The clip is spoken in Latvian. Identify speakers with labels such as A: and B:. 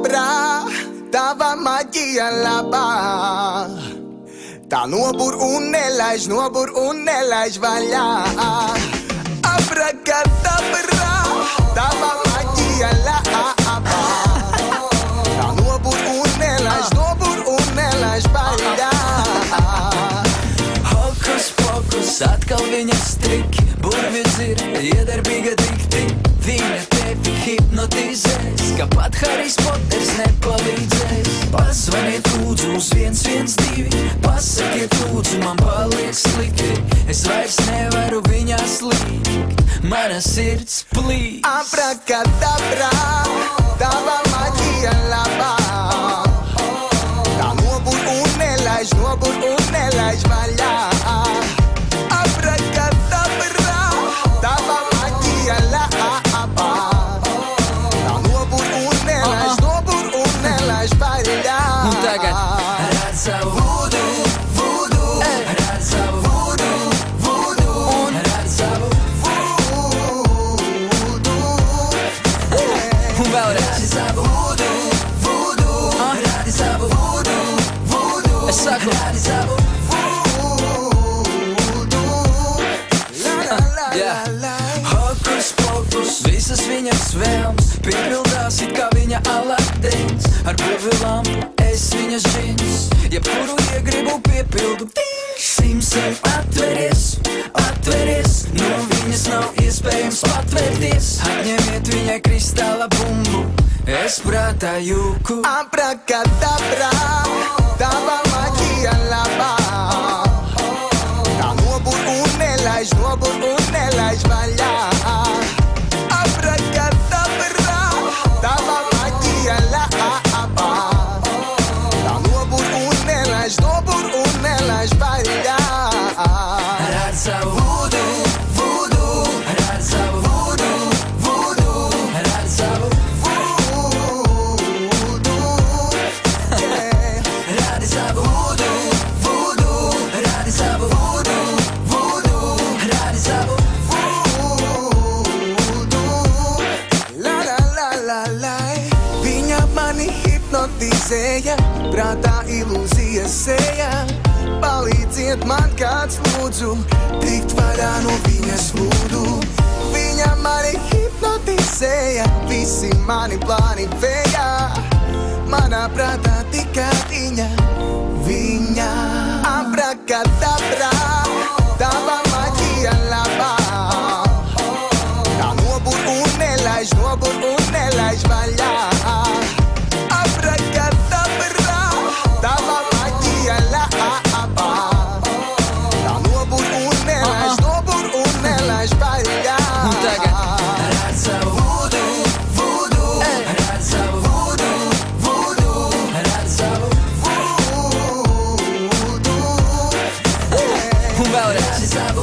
A: abrakadabrā, tava maģija labā. Tā nobur un nelaiž vaļā. Abrakadabrā, tava maģija labā. Tā nobur un nelaiž vaļā.
B: Hokus pokus, atkal viņas triki, burvi dzir, iedarbīga dikti. Viņa tevi hipnotizēs, ka pat Harijs Poters nepalīdzēs. Pazvaniet lūdzu uz 112, pasakiet lūdzu, man paliek slikti. Es vairs nevaru viņā slīgt, mana sirds plīst.
A: Abrakadabrā, tava maģija labā. Tā nobur un nelaiž vaļā. Abrakadabrā, tava maģija labā. Tā nobur un nelaiž vaļā.
B: Un tagad rād savu vudu, vudu, rād savu vudu, vudu, un rād savu
A: vudu.
B: Un vēlreiz rādi savu vudu, vudu, rādi savu vudu, vudu. Es saku rādi savu vudu. Hokus pokus, visas viņas vēlmes piepildās it kā viņa Aladins. Ar burvi lampu es viņas džins, jebkuru iegribu piepildu. Simsim atveries, atveries, no viņas nav iespējams patvērties. Atņemiet viņai kristāla bumbu, es prātā jūku.
A: Abrakadabrā, tava maģija labā. Tā nobur un nelaiž vaļā. Abrakadabrā, tava maģija labā. Tā nobur un nelaiž vaļā.
B: Rād savu vudu, vudu, rād savu vudu, vudu, rād savu
A: vudu.
B: Rādi savu vudu, vudu, rādi savu vudu, vudu, rādi savu
A: vudu. La la la la la. Viņa mani hipnotizēja, prātā ilūzijas sēja. Palīdziet man kāds lūdzu, tikt vaļā no viņas vudu. Viņa mani hipnotizēja, visi mani plāni vējā. Manā prātā tikai viņa. Abrakadabrā, tava maģija labā. Tā nobur un nelaiž vaļā. Abrakadabrā, tava maģija labā. Tā nobur un nelaiž vaļā.
B: Un tagad rād savu vudu, vudu, rād savu vudu, vudu, rād savu vudu. Un vēlreiz rādi savu